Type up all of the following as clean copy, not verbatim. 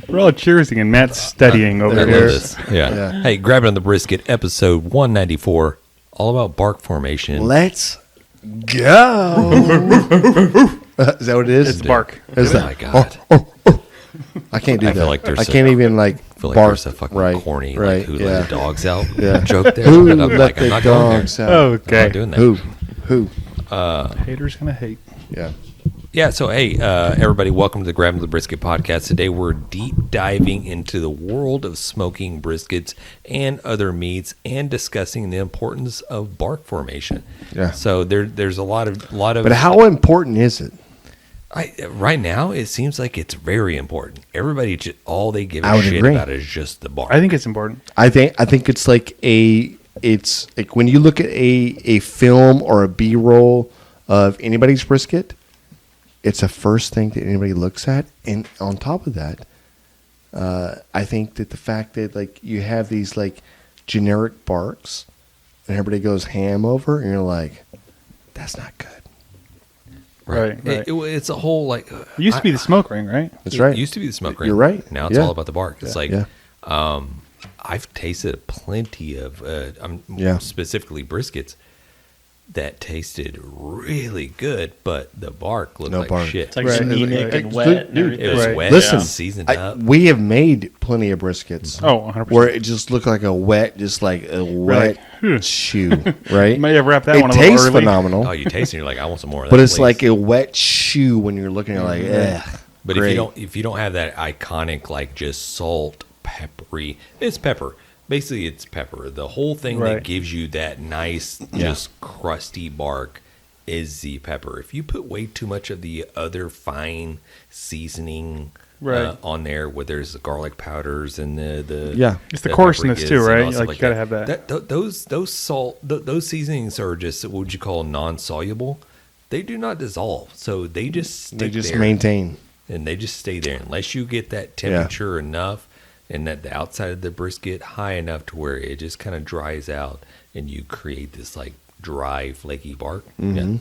We're all cheersing and Matt's studying over I love here. this. Yeah. Hey, grab it on the brisket, episode 194, all about bark formation. Let's go. Is that what it is? It's bark. Is Oh that? my God. I can't do I that. feel like there's I can't even I feel like bark. there's a fucking right, corny, right, like, who yeah. let the dogs out Yeah. joke there. Who but I'm let like, I'm the not going there. dogs out? I'm Okay. not doing that. Who? Haters gonna hate. Yeah. Yeah, so hey, everybody, welcome to the Grab the Brisket podcast. Today we're deep diving into the world of smoking briskets and other meats and discussing the importance of bark formation. Yeah. So there's a lot of But how important is it? right now it seems like it's very important. Everybody all they give I a would shit agree. about is just the bark. I think it's important. I think it's like it's like when you look at a film or a B-roll of anybody's brisket, it's the first thing that anybody looks at. And on top of that, I think that the fact that like you have these like generic barks and everybody goes ham over, and you're like, that's not good. Right. It's a whole like It used to be the smoke ring, right? That's right. It used to be the smoke ring. You're right. Now it's Yeah. all about the bark. It's like Yeah. I've tasted plenty of Yeah. specifically briskets that tasted really good, but the bark looked No like bark. shit. It's like Right. anemic Like, and wet. and dude, everything. It was Right. wet, Listen, seasoned up. we have made plenty of briskets. Oh, 100%. Where it just looked like a wet, just like a wet shoe, right? You might have wrapped that it one a little tastes early. phenomenal, Oh, you taste it, and you're like, I want some more of that. but it's please. like a wet shoe when you're looking at it like, ugh. But great. if you don't have that iconic like just salt, peppery, it's pepper. Basically, it's pepper. The whole thing Right. that gives you that nice, just crusty bark is the pepper. If you put way too much of the other fine seasoning Right. on there, where there's the garlic powders and the Yeah. It's the coarseness paprikas too, and right? all stuff Like, you gotta have that. Those seasonings are just what would you call non-soluble. They do not dissolve, so they just stick They just there. maintain. And they just stay there unless you get that temperature enough and that the outside of the brisket high enough to where it just kind of dries out and you create this like dry flaky bark. Yeah.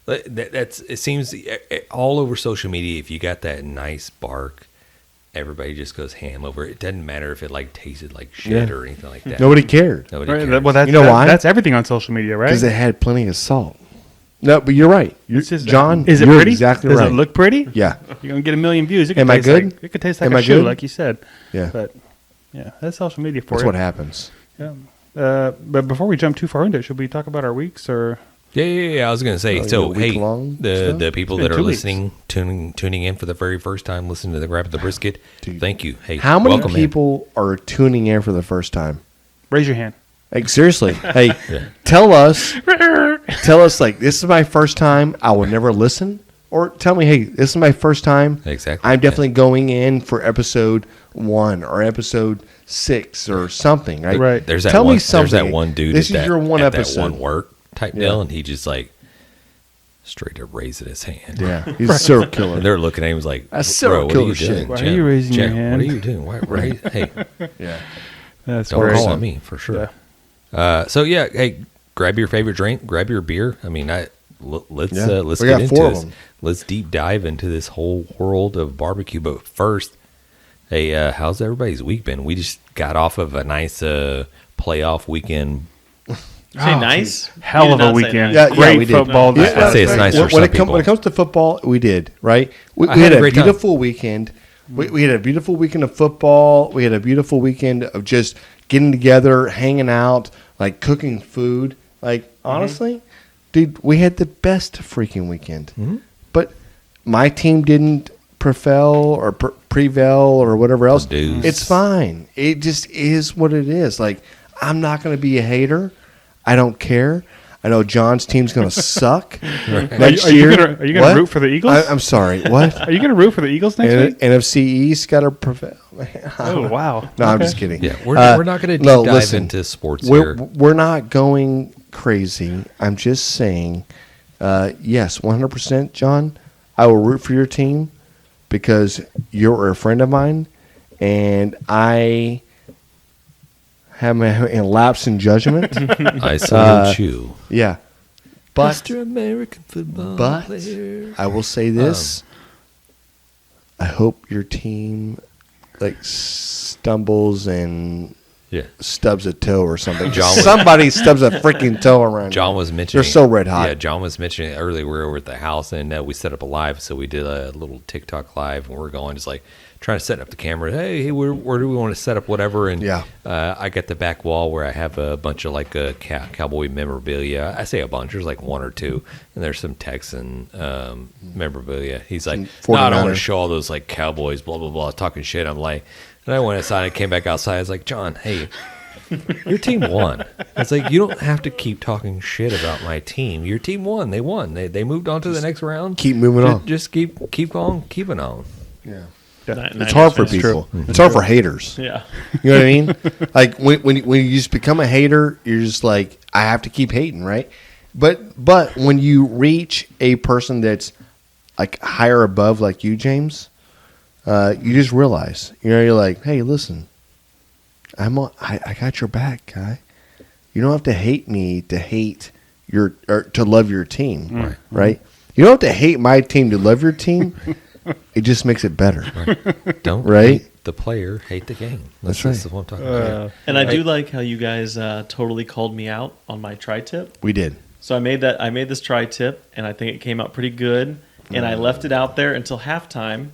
But that's it seems all over social media, if you got that nice bark, everybody just goes ham over it. It doesn't matter if it like tasted like shit or anything like that. Nobody cared Nobody Right, cares. well, that's, You know why? That's everything on social media, right? because it had plenty of salt. No, but you're right. It's just- John, is it you're pretty? exactly Does right. it look pretty? Yeah. You're gonna get a million views. It could Am I taste good? Like, it could taste like Am a I shoe, good? like you said. Yeah. But yeah, that's social media for That's you. what happens. Yeah. But before we jump too far into it, should we talk about our weeks or? Yeah. I was gonna say. Oh, So yeah, hey, week-long the stuff? people It's that been are 2 weeks. listening, tuning in for the very first time, listening to the Grab the Brisket. Dude. Thank you. Hey, How many welcome in. people are tuning in for the first time? Raise your hand. Like seriously, hey, tell us like this is my first time. I will never listen, or tell me, hey, this is my first time. Exactly. I'm definitely going in for episode 1 or episode 6 or something. Right. Right. There's that Tell one. me something. There's that one dude. This at is that, your one at episode. That one work type Yeah. deal, and he just like straight up raising his hand. Yeah, he's a serial And killer. they're looking at him like, That's serial bro, what are you killer doing? shit. Why are Jim, you raising your Jim, hand? What are you doing? Why, hey, Yeah. That's don't great. call on me for sure. Yeah. So yeah, hey, grab your favorite drink, grab your beer. I mean, let's Yeah. let's We get got into 4 of this. them. Let's deep dive into this whole world of barbecue. But first, hey, how's everybody's week been? We just got off of a nice playoff weekend. Say nice. Hell You of did a not say weekend. nice. Yeah, Great we did. football. Yeah, I'd say it's nice for some people. When it comes to football, we did, right? We I had had a a great time. beautiful weekend. We had a beautiful weekend of football. We had a beautiful weekend of just getting together, hanging out, like cooking food. Like, honestly, dude, we had the best freaking weekend. But my team didn't prevail or whatever else. Produce. It's fine. It just is what it is. Like, I'm not going to be a hater. I don't care. I know John's team's going to suck next Are you year. gonna What? root for the Eagles? I'm sorry. What? Are you going to root for the Eagles next week? NFC East got to prevail. Oh wow! No, I'm Okay. just kidding. Yeah, we're not going to no, dive listen, into sports we're, here. We're not going crazy. I'm just saying, yes, 100%, John. I will root for your team because you're a friend of mine, and I have a lapse in judgment. I salute you, Yeah, but Mr. American football but player. I will say this: I hope your team like stumbles and Yeah. stubs a toe or something. John was- Somebody stubs a freaking toe around. John here. was mentioning They're so red hot. Yeah, John was mentioning earlier. We were over at the house and we set up a live, so we did a little TikTok live, and we're going just like trying to set up the camera. Hey, where do we want to set up whatever? And Yeah. I got the back wall where I have a bunch of like cowboy memorabilia. I say a bunch. There's like one or two, and there's some Texan memorabilia. He's like, no, I don't want 49er. to show all those like cowboys, blah blah blah, talking shit. I'm like, and I went inside. I came back outside. I was like, John, hey. Your team won. It's like you don't have to keep talking shit about my team. Your team won. They won. They moved on to the next round. Keep moving on. Just keep on keeping on. Yeah. Yeah. It's hard for people. true. It's hard for haters. Yeah. You know what I mean? Like when you just become a hater, you're just like, I have to keep hating, right? But when you reach a person that's like higher above, like you, James, you just realize, you're like, hey, listen, I got your back, guy. You don't have to hate me to hate or to love your team, right? You don't have to hate my team to love your team. It just makes it better. Right. Don't Right? hate the player, hate the game. That's right. That's what I'm talking about. And I do like how you guys totally called me out on my tri-tip. We did. So I made this tri-tip, and I think it came out pretty good. And I left it out there until halftime,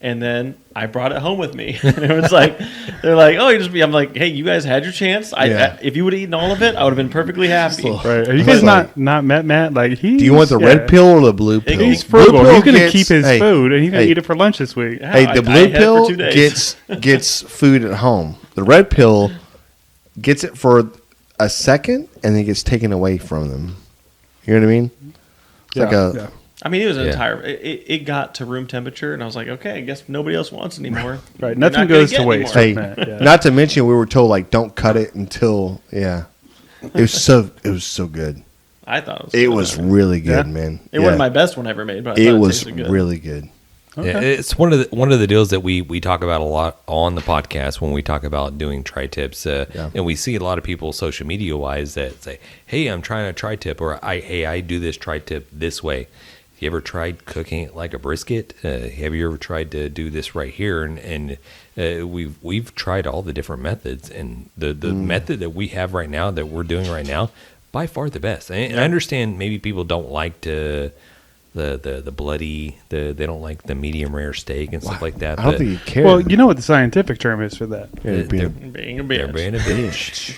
and then I brought it home with me. And it was like, they're like, oh, I'm like, hey, you guys had your chance. If you would have eaten all of it, I would have been perfectly happy. Right. Are you guys not met Matt? Like Do you want the red pill or the blue pill? He's Blue frugal. pill He's going to gets- keep his hey, food, and he's going to hey. eat it for lunch this week. Yeah, Hey, I the blue had it for pill 2 days. gets food at home. The red pill gets it for a second and then gets taken away from them. You know what I mean? It's like a I mean, it was an Yeah. entire. It got to room temperature, and I was like, okay, I guess nobody else wants it anymore. Right. You're Nothing not gonna goes get to waste. anymore. hey. Matt, yeah. Not to mention, we were told like don't cut it until It was so good. I thought it was. It good. was really good, Yeah. man. It wasn't my best one I ever made, but I It thought was tasted good. really good. Yeah, it's one of the deals that we talk about a lot on the podcast when we talk about doing tri-tips, and we see a lot of people social media wise that say, "Hey, I'm trying a tri-tip," or I do this tri-tip this way." You ever tried cooking it like a brisket? Have you ever tried to do this right here? And we've tried all the different methods, and the method that we have right now that we're doing right now, by far the best. And I understand maybe people don't like to. The bloody, they don't like the medium rare steak and stuff like that. I don't but think you care. Well, you know what the scientific term is for that. Yeah, they're Being a they're bitch. being a bitch.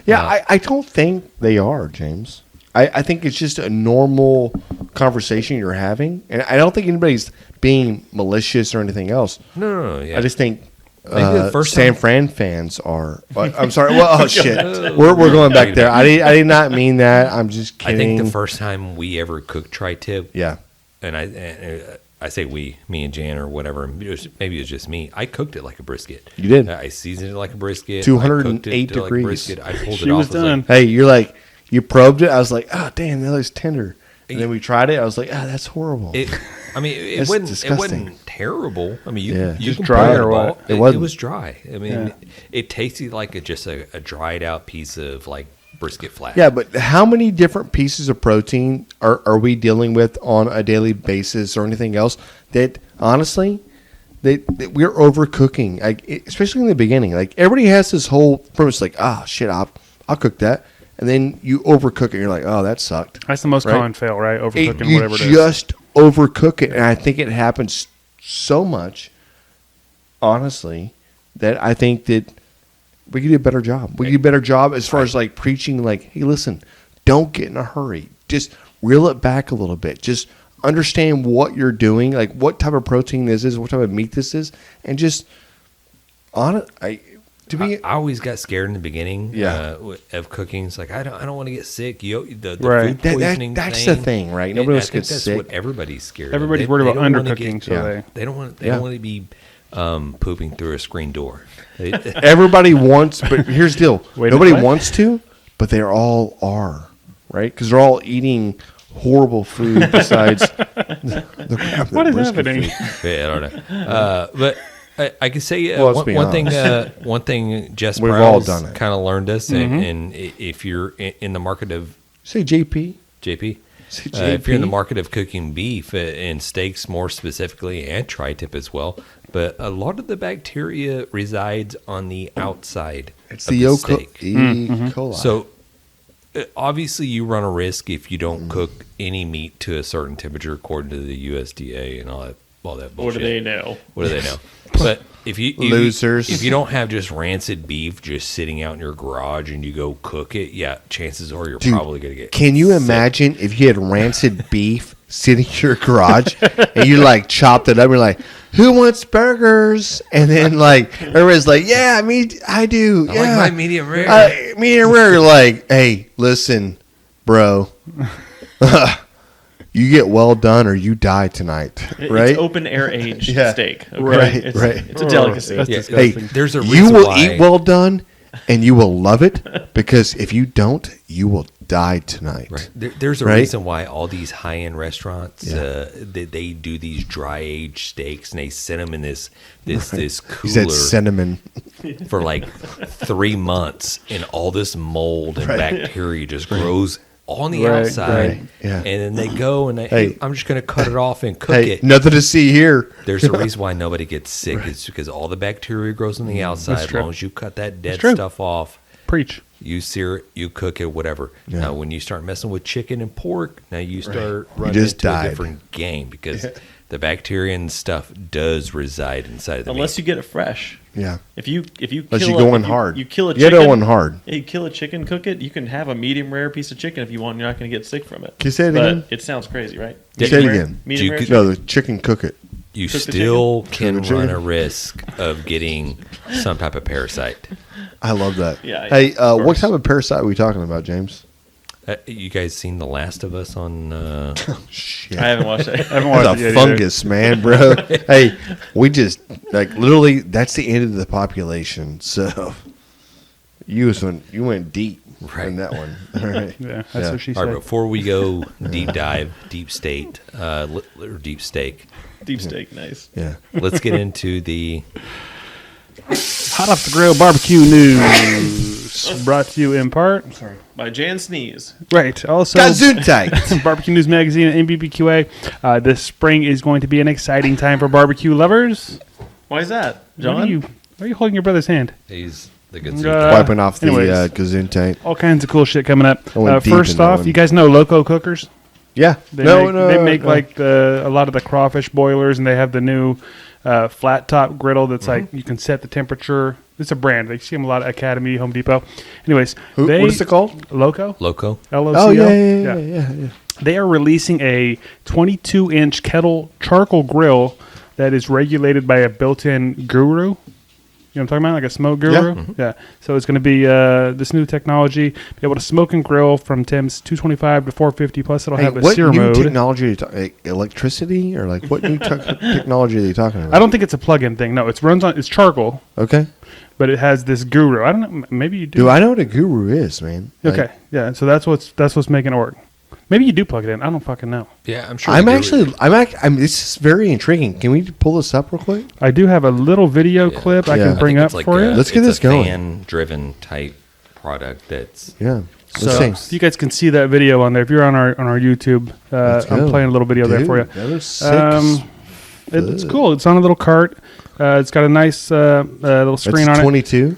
Yeah, I don't think they are, James. I think it's just a normal conversation you're having. And I don't think anybody's being malicious or anything else. No, yeah. I just think Maybe the first San time- Fran fans are. I'm sorry. Well, oh, shit. We're going back there. I did not mean that. I'm just I kidding. think the first time we ever cooked tri-tip, Yeah. and I say we, me and Jan or whatever, maybe it was just me. I cooked it like a brisket. You did. I seasoned it like a brisket. 208 I cooked it like a degrees. brisket. I pulled She it off. was I like, done. Hey, you're like, you probed it. I was like, oh, damn, that looks tender. And then we tried it. I was like, that's horrible. it That's wasn't. disgusting. It wasn't terrible. I mean, Yeah. you Just can dry pull or apart. what? It It wasn't. was dry. I mean, Yeah. it tasted like just a dried out piece of like brisket flat. Yeah, but how many different pieces of protein are we dealing with on a daily basis or anything else that honestly that we're overcooking, like especially in the beginning. Like everybody has this whole premise like, shit, I'll cook that. And then you overcook it and you're like, oh, that sucked. That's the most Right. common fail, right? Overcooking You whatever it is. just overcook it. And I think it happens so much, honestly, that I think that we could do a better job. We could do a better job as far as like preaching, like, hey, listen, don't get in a hurry. Just reel it back a little bit. Just understand what you're doing, like what type of protein this is, what type of meat this is, and just on it. I always got scared in the beginning Yeah. of cooking. It's like I don't want to get sick. The Right. food poisoning that's thing. the thing, right? And Nobody I else think gets that's sick. what everybody's scared of. Everybody's They- worried they about don't wanna undercooking, get- so yeah. They don't want Yeah. to be pooping through a screen door. Everybody wants, but here's the deal. Wait, Nobody what? wants to, but they all are, right? Because they're all eating horrible food besides the What is brisket happening? food. Yeah, I don't know. But I can say Well, let's be one thing. honest. One thing Jess We've all Prowse done it. kind of learned us, and if you're in the market of Say JP. JP, if you're in the market of cooking beef and steaks more specifically, and tri-tip as well, but a lot of the bacteria resides on the outside It's of the the E. steak. coli. So obviously you run a risk if you don't cook any meat to a certain temperature according to the USDA and all that bullshit. What do they know? What do they know? But if you Losers. if you don't have just rancid beef just sitting out in your garage and you go cook it, yeah, chances are you're probably gonna get. Can you sick. imagine if you had rancid beef sitting in your garage and you like chopped it up? And you're like, "Who wants burgers?" And then like everybody's like, "Yeah, I do. I Yeah, like my medium rare. medium rare." You're like, "Hey, listen, bro." You get well done or you die tonight, right? It's open air aged Yeah. steak. Okay? Right, It's, right. It's a delicacy. That's Yeah, disgusting. there's a You reason will why eat well done and you will love it because if you don't, you will die tonight. Right. There's a Right? reason why all these high-end restaurants Yeah. they do these dry-aged steaks and they send them in this this He cooler said cinnamon. for like 3 months, and all this mold and Right. bacteria just grows on the Right, outside. right, yeah. And then they go and Hey. I'm just going to cut it off and cook Hey, it. nothing to see here. There's a reason why nobody gets sick. It's because all the bacteria grows on the outside. As true. long as you cut that dead true. stuff off, Preach. you sear it, you cook it, whatever. Yeah. Now, when you start messing with chicken and pork, now you start running just into died. a different game because the bacteria and stuff does reside inside of the Unless meat. you get it fresh. Yeah. If you Unless kill you a- go in if hard. you kill a You chicken. gotta go in hard. You kill a chicken, cook it. You can have a medium rare piece of chicken if you want. You're not going to get sick from it. Can you say it But again? it sounds crazy, right? Yeah, Say it Medium rare- again. Medium You rare could- chicken? No, the chicken cook it. You Cook the still can Cook the run chicken. a risk of getting some type of parasite. I love that. Yeah, Hey, of what course. type of parasite are we talking about, James? You guys seen The Last of Us on? Shit. I haven't watched it. I haven't watched It's it a yet fungus, man, bro. Hey, we just like literally that's the end of the population. So you went deep Right. in that one. All right. either. Yeah, that's what she All right, said. before we go deep dive, deep state, or deep steak, Deep steak, nice. Yeah. let's get into the Hot off the grill barbecue news brought to you in part. Sorry. By Jan Sneeze. Right. Also, Gesundheit. Barbecue News Magazine and NBBQA. This spring is going to be an exciting time for barbecue lovers. Why is that, Why John? are you holding your brother's hand? he's the good Wiping off the anyways. Gesundheit. All kinds of cool shit coming up. I went deep First in that off, one. you guys know Loco cookers? Yeah. They make like a lot of the crawfish boilers, and they have the new flat top griddle that's like you can set the temperature. It's a brand. They see them a lot at Academy, Home Depot. Anyways, What is it called? Loco? Loco. Loco. Oh yeah. They are releasing a 22-inch Kettle charcoal grill that is regulated by a built-in guru. You know what I'm talking about? Like a smoke guru? Yeah. So it's going to be this new technology. Be able to smoke and grill from temps 225 to 450, plus it'll Hey, have a what sear new mode. technology? Are you like electricity or like what new technology are they talking about? I don't think it's a plug-in thing. No, it's charcoal, Okay. but it has this guru. I don't know. Maybe you do. Do I know what a guru is, man? Like, Okay. Yeah. So that's what's making it work. Maybe you do plug it in. I don't fucking know. Yeah, I'm sure. I'm this is very intriguing. Can we pull this up real quick? I do have a little video clip I Yeah. can bring up for you. Let's get it's this a going. Fan-driven type product that's Yeah. So Let's see. you guys can see that video on there. If you're on our YouTube, Let's I'm go. playing a little video there Dude, for you. that looks sick. It's cool. It's on a little cart. It's got a nice little screen That's on 22.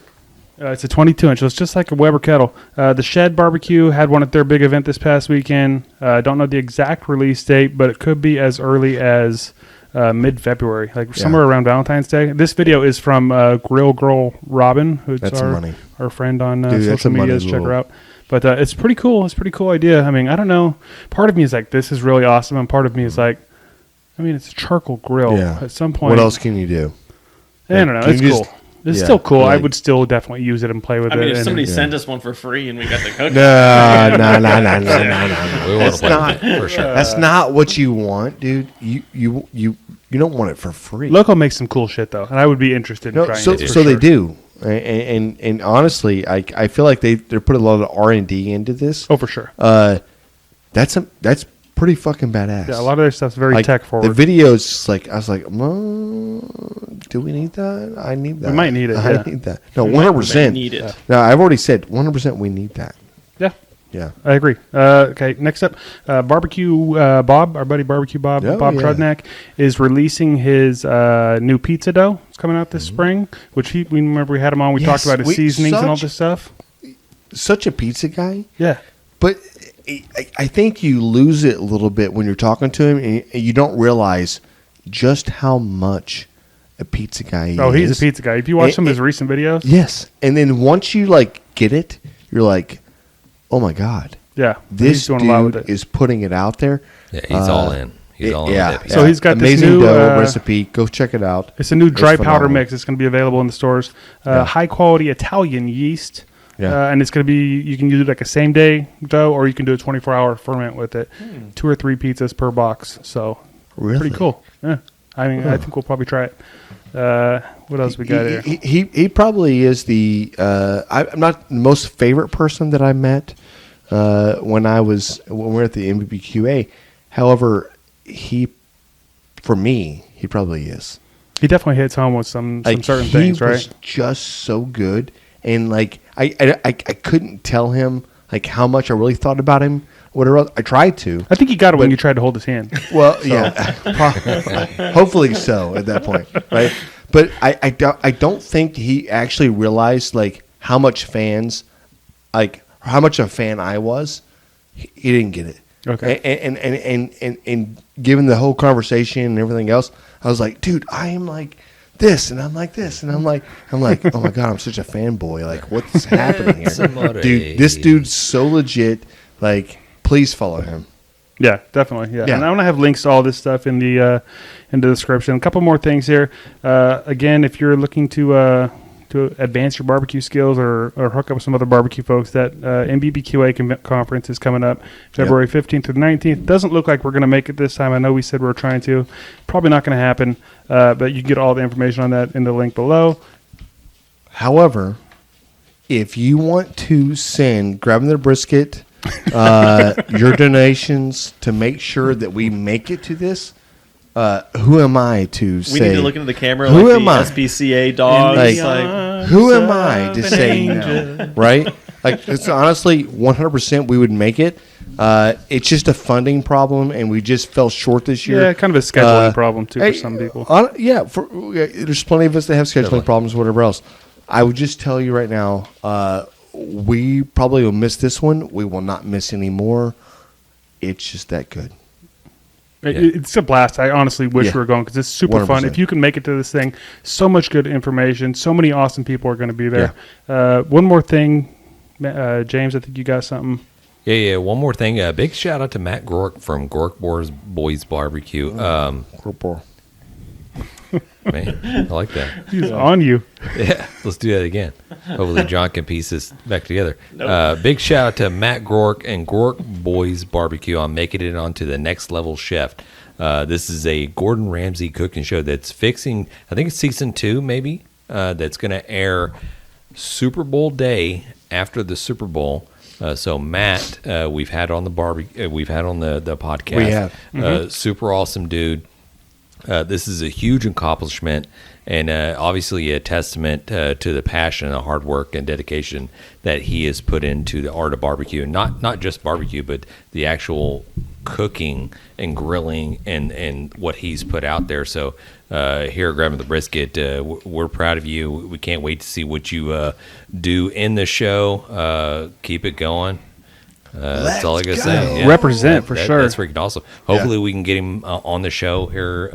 It's a 22-inch. So it's just like a Weber kettle. The Shed Barbecue had one at their big event this past weekend. Don't know the exact release date, but it could be as early as mid-February, like somewhere around Valentine's Day. This video is from Grill Girl Robin, who's That's money. our friend on Dude, that's social a money media. Check her little- out. But it's pretty cool. It's a pretty cool idea. I mean, I don't know. Part of me is like, this is really awesome, and part of me is like, I mean, it's a charcoal grill. Yeah. At some point, What else can you do? I don't know. Can It's you cool. just- It's yeah, still cool. I like- would still definitely use it and play with I it. mean, if and- somebody yeah. sent us one for free and we got the cook, No. we want That's to play not- with it for sure. That's not what you want, dude. You don't want it for free. Loco makes some cool shit though, and I would be interested in No, trying so it. for so they sure. do, and honestly, I feel like they're putting a lot of R&D into this. Oh, for sure. That's pretty fucking badass. Yeah, a lot of their stuff's very like, tech forward. The video is just like I was like, do we need that? I need that. might need it, I yeah. need that. No, we might 100%. need it. No, I've already said 100%. We need that. Yeah, Yeah. I agree. Okay, next up, Barbecue Bob, our buddy Barbecue Bob, Oh, Bob yeah. Trudnak, is releasing his new pizza dough. It's coming out this spring, which we remember we had him on. We talked Yes, about his seasonings and all this stuff. Such a pizza guy. Yeah. But I think you lose it a little bit when you're talking to him, and you don't realize just how much a pizza guy is. Oh, he's a pizza guy. If you watch some of his recent videos. Yes. And then once you get it, you're like, oh my God. Yeah. This he's doing a lot with dude it. is putting it out there. Yeah, he's all in. He's all in with that pizza. So he's got this amazing new, dough recipe. Go check it out. It's a new dry powder phenomenal. mix. It's going to be available in the stores. High quality Italian yeast. Yeah. And it's going to be, you can use it like a same day dough, or you can do a 24-hour ferment with it. 2 or 3 pizzas per box. So Really? pretty cool. Yeah. I mean, I think we'll probably try it. What else we got here? He probably is the I'm not the most favorite person that I met when we were at the NBBQA. However, for me, he probably is. He definitely hits home with some certain things, He right? was just so good, and I couldn't tell him how much I really thought about him. Whatever I tried to. I think he got it when you tried to hold his hand. Well, yeah, hopefully so at that point, right? But I don't think he actually realized how much how much a fan I was. He didn't get it. Okay. And given the whole conversation and everything else, I was like, dude, I am like this, and I'm like this, and I'm like, oh my God, I'm such a fanboy. What's happening here, Somebody. dude? This dude's so legit. Please follow him. Yeah, definitely. Yeah. Yeah. And I'm going to have links to all this stuff in the description. A couple more things here. Again, if you're looking to advance your barbecue skills or hook up with some other barbecue folks, that NBBQA conference is coming up February 15th through the 19th. Doesn't look like we're going to make it this time. I know we said we were trying to. Probably not going to happen, but you can get all the information on that in the link below. However, if you want to send Grabbing the Brisket your donations to make sure that we make it to this, who am I to say? We need to look into the camera Who like am the I? SPCA dogs. Who am I to say no? Right? It's honestly 100% we would make it. It's just a funding problem, and we just fell short this year. Yeah, kind of a scheduling problem, too, for some people. There's plenty of us that have scheduling problems, whatever else. I would just tell you right now, we probably will miss this one. We will not miss any more. It's just that good. It's a blast. I honestly wish we were going because it's super fun. 100%. If you can make it to this thing, so much good information. So many awesome people are going to be there. One more thing, James, I think you got something. Yeah. One more thing. Big shout out to Matt Groark from Groark Boys Barbecue. Man, I like that. He's on you. Yeah, let's do that again. Hopefully John can piece this back together. Big shout out to Matt Groark and Groark Boys Barbecue on making it onto the Next Level Chef. This is a Gordon Ramsay cooking show that's fixing, I think it's season 2 maybe, that's going to air Super Bowl day after the Super Bowl. So Matt, we've had on the we've had on the podcast. We have. Super awesome dude. This is a huge accomplishment, and obviously a testament to the passion, the hard work, and dedication that he has put into the art of barbecue. Not just barbecue, but the actual cooking and grilling and what he's put out there. So here at Grabbing the Brisket, we're proud of you. We can't wait to see what you do in the show. Keep it going. That's all I gotta say. Yeah. Represent for sure. That's freaking awesome. Hopefully we can get him on the show here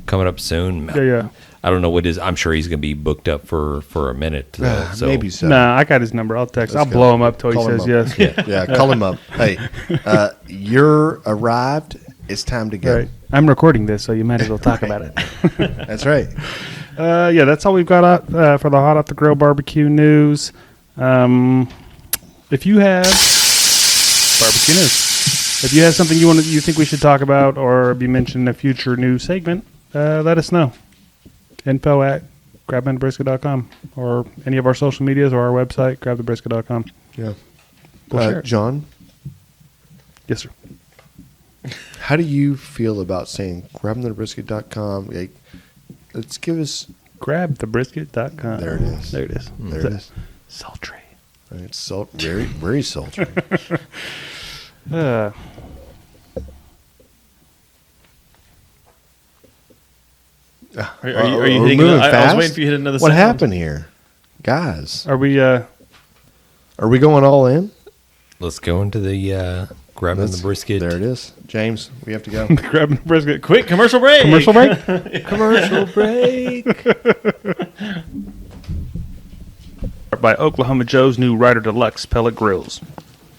coming up soon. Yeah. I don't know what it is. I'm sure he's gonna be booked up for a minute. So Maybe so. Nah, I got his number. I'll text. I'll blow him up till he Call him says up. yes. Yeah, call him up. Hey, you're arrived. It's time to go. Right. I'm recording this, so you might as well talk about it. That's right. That's all we've got for the Hot Off the Grill barbecue news. If you have barbecue news, if you have something you think we should talk about or be mentioned in a future news segment, let us know. info@grabandbrisket.com or any of our social medias or our website, grabthebrisket.com. Yeah. We'll share it. John, Yes, sir. how do you feel about saying grabandthebrisket.com? Let's give us. Grabthebrisket.com. There it is. There it is. There it is. Sultry. It's very, very sultry. Uh, Are you we're hitting? moving I was fast? waiting for you to hit another. What sound. happened here, guys? are we? Are we going all in? Let's go into the grabbing the brisket. There it is, James. We have to go. Grabbing the brisket. Quick commercial break. Commercial break. Commercial break. By Oklahoma Joe's new Ryder Deluxe pellet grills.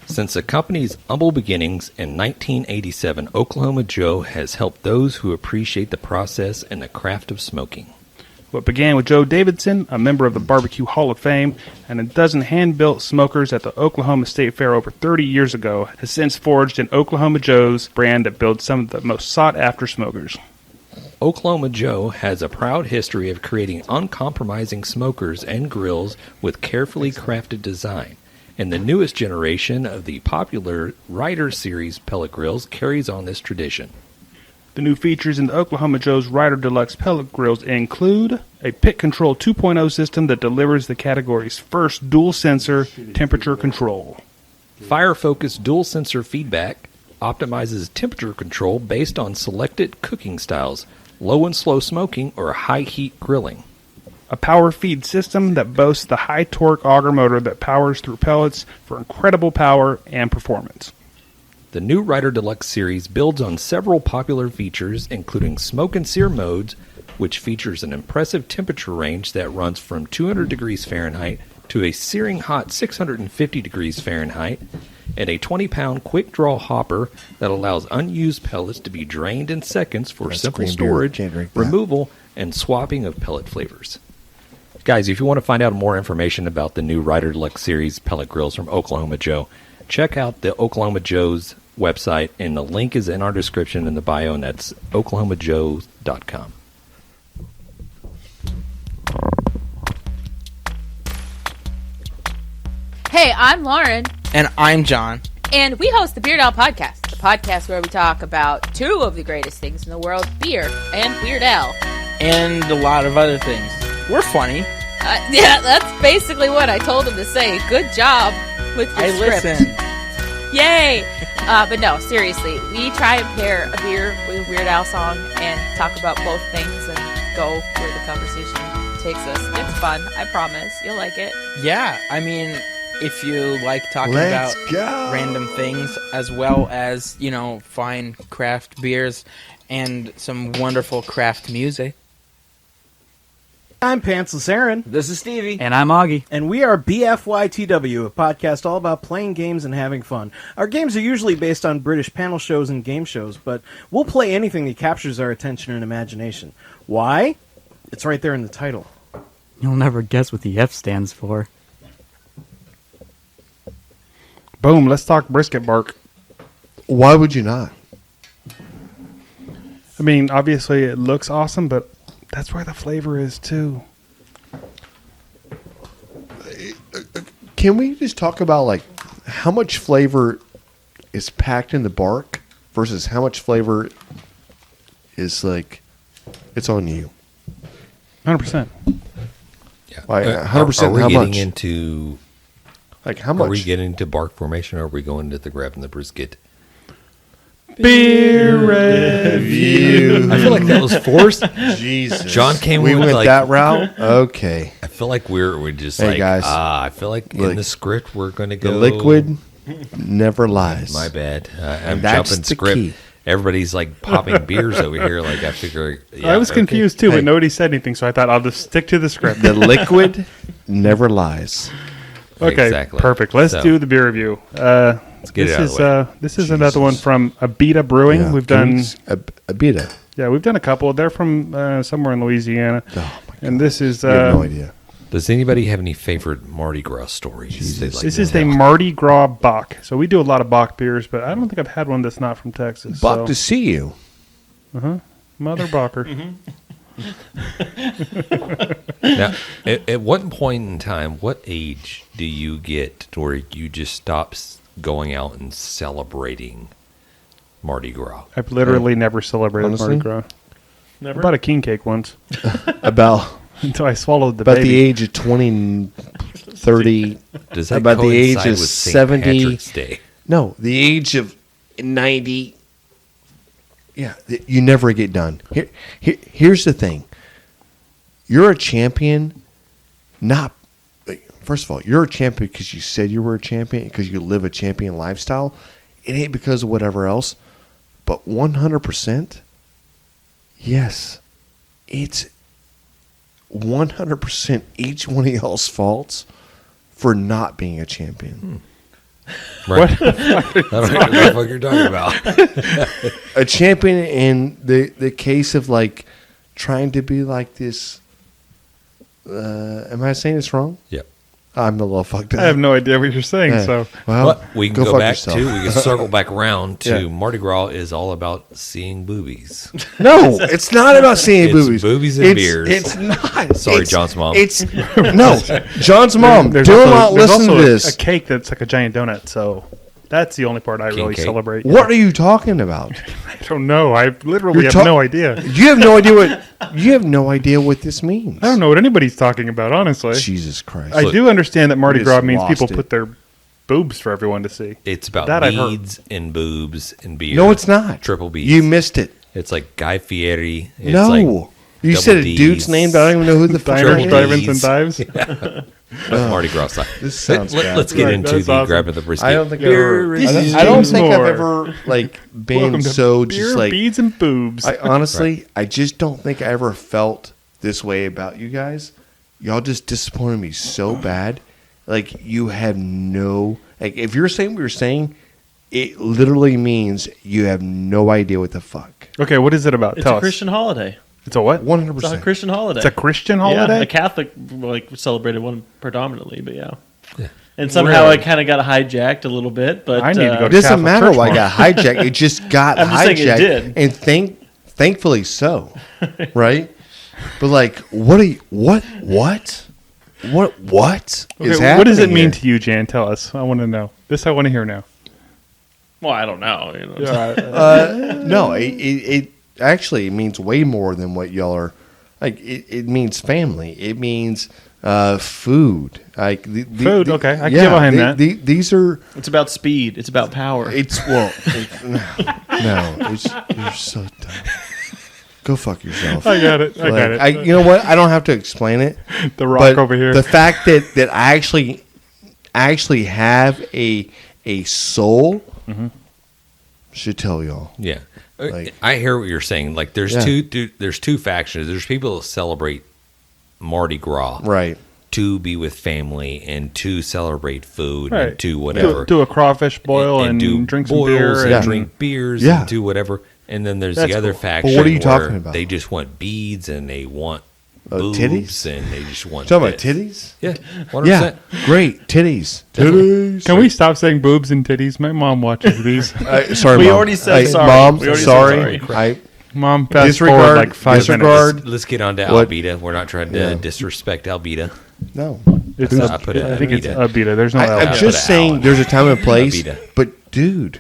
Since the company's humble beginnings in 1987, Oklahoma Joe has helped those who appreciate the process and the craft of smoking. What began with Joe Davidson, a member of the Barbecue Hall of Fame, and a dozen hand-built smokers at the Oklahoma State Fair over 30 years ago, has since forged an Oklahoma Joe's brand that builds some of the most sought-after smokers. Oklahoma Joe has a proud history of creating uncompromising smokers and grills with carefully crafted design, and the newest generation of the popular Ryder Series pellet grills carries on this tradition. The new features in the Oklahoma Joe's Ryder Deluxe pellet grills include a Pit Control 2.0 system that delivers the category's first dual-sensor temperature control. Fire-focused dual-sensor feedback optimizes temperature control based on selected cooking styles, low and slow smoking, or high-heat grilling. A power feed system that boasts the high-torque auger motor that powers through pellets for incredible power and performance. The new Ryder Deluxe series builds on several popular features, including smoke and sear modes, which features an impressive temperature range that runs from 200 degrees Fahrenheit to a searing hot 650 degrees Fahrenheit, and a 20-pound quick-draw hopper that allows unused pellets to be drained in seconds for That's simple green beer. storage, Can't drink that. removal, and swapping of pellet flavors. Guys, if you want to find out more information about the new Ryder Deluxe series pellet grills from Oklahoma Joe, check out the Oklahoma Joe's website, and the link is in our description in the bio, and that's oklahomajoe.com. Hey, I'm Lauren, And I'm John. and we host the Beard Al Podcast, the podcast where we talk about two of the greatest things in the world, beer and Weird Al. And a lot of other things. We're funny. Yeah, that's basically what I told him to say. Good job with your I script. listen. Yay! But no, seriously, we try and pair a beer with a Weird Al song and talk about both things and go where the conversation takes us. It's fun, I promise. You'll like it. Yeah, I mean, if you like talking Let's about go. random things as well as, fine craft beers and some wonderful craft music. I'm Pantsless Aaron, This is Stevie. and I'm Augie, and we are BFYTW, a podcast all about playing games and having fun. Our games are usually based on British panel shows and game shows, but we'll play anything that captures our attention and imagination. Why? It's right there in the title. You'll never guess what the F stands for. Boom, let's talk brisket bark. Why would you not? I mean, obviously it looks awesome, but that's where the flavor is too. Can we just talk about like how much flavor is packed in the bark versus how much flavor is like it's on you? 100%. Yeah. Like, Are 100% we how getting much? into? Like how Are we much? getting into bark formation, or are we going to the grabbing the brisket? Beer review. I feel like that was forced. Jesus, John came We with, went like- that route. Okay, I feel like we're just Hey, like guys. I feel like Look, in the script we're going to the go. liquid never lies. My bad. I'm That's jumping the script. key. Everybody's like popping beers over here. Like I figure. Yeah, I was okay. confused too, Hey. but nobody said anything, so I thought I'll just stick to the script. The liquid never lies. Okay, Exactly. perfect. Let's So, do the beer review. Let's get this it out is of the way. this is another one from Abita Brewing. Yeah. We've done Abita. we've done a couple. They're from somewhere in Louisiana, Oh my god! and this is You have no idea. Does anybody have any favorite Mardi Gras stories? they'd like this to is the tell? Mardi Gras Bock. So we do a lot of Bock beers, but I don't think I've had one that's not from Texas. Buck so. to see you. Mother Bocker. Now, at what point in time, what age do you get to where you just stop going out and celebrating Mardi Gras? I've literally never celebrated Honestly? Mardi Gras. Never. I bought a king cake once About until I swallowed the about baby. the age of 20. 30, Does that about the age coincide of with St. 70. Patrick's Day? No, the age of 90. Yeah, you never get done. Here's the thing. You're a champion, not. First of all, you're a champion because you said you were a champion, because you live a champion lifestyle. It ain't because of whatever else. But 100%, yes, it's 100% each one of y'all's faults for not being a champion. Right. I don't know what the fuck you're talking about. A champion in the case of like trying to be like this. Am I saying this wrong? Yep. I'm a little fucked up. I have no idea what you're saying. Yeah. So Well, But we can go fuck back yourself. to, we can circle back around to Yeah. Mardi Gras is all about seeing boobies. No, it's not about seeing It's boobies. boobies and beers. It's not. Sorry, It's- John's mom. It's no, John's mom. there's Do also, not there's listen to also this. a cake that's like a giant donut. So that's the only part I really cake? celebrate. What are you talking about? I don't know. I literally You're have no idea. You have no idea what. You have no idea what this means. I don't know what anybody's talking about, honestly. Jesus Christ. I do understand that Mardi We Gras just means lost people it. put their boobs for everyone to see. It's about That I've heard. beads and boobs and beer. No, it's not. Triple beads. You missed it. It's like Guy Fieri. It's No. like You double said a Ds. dude's name, but I don't even know who the fuck Diners, Triple it is. Ds. drive-ins, and dives. That's Mardi Gras side. This sounds bad. Let's get Right, into that's the awesome. grabbing the brisket. I don't think I've Beer ever. is I don't think I've more. ever like been Welcome to so beer, just like. beads and boobs. I honestly, I just don't think I ever felt this way about you guys. Y'all just disappointed me so bad. Like you have no like. If you're saying what you're saying, it literally means you have no idea what the fuck. Okay, what is it about? It's Tell a us. Christian holiday. It's a what? 100%. It's a Christian holiday. It's a Christian holiday? Yeah, a Catholic like celebrated one predominantly, but yeah. And somehow Really? it kind of got hijacked a little bit, but I need to go It to doesn't Catholic matter church why it more. got hijacked. It just got I'm just saying it hijacked, did. and thankfully so, right? But like, what are you? What is Okay, happening? what does it mean here? to you, Jan? Tell us. I want to know. This I want to hear now. well, I don't know. You know. No, it actually means way more than what y'all are. Like it means family. It means food. Like Food, okay. I can get behind that. These are. It's about speed. It's about power. It's well. You're so dumb. Go fuck yourself. I got it. I got it. You know what? I don't have to explain it. The Rock But over here. the fact that I actually have a soul should tell y'all. Yeah. Like- I hear what you're saying. Like there's Yeah. there's two factions. There's people that celebrate Mardi Gras Right. to be with family and to celebrate food Right. and to whatever. Do a crawfish boil and, do drink some boils beer. and Yeah. drink beers Yeah. and do whatever. And then there's That's the other cool. faction But what are you where talking about? they just want beads and they want Oh, boobs titties? and they just want Talking about this. titties? Yeah, 100%. Yeah. Great titties. Titties. Can we stop saying boobs and titties? My mom watches these. Sorry, We Mom. already said sorry. Mom, We already said sorry. sorry. Mom, fast Disregard- forward like 5 disregard- minutes. Let's get on to What? Abita. We're not trying to Yeah. disrespect Abita. No. It's I put it I think it's Abita. Abita. There's no L. I'm put just it saying out. there's a time and place. Abita. But, dude,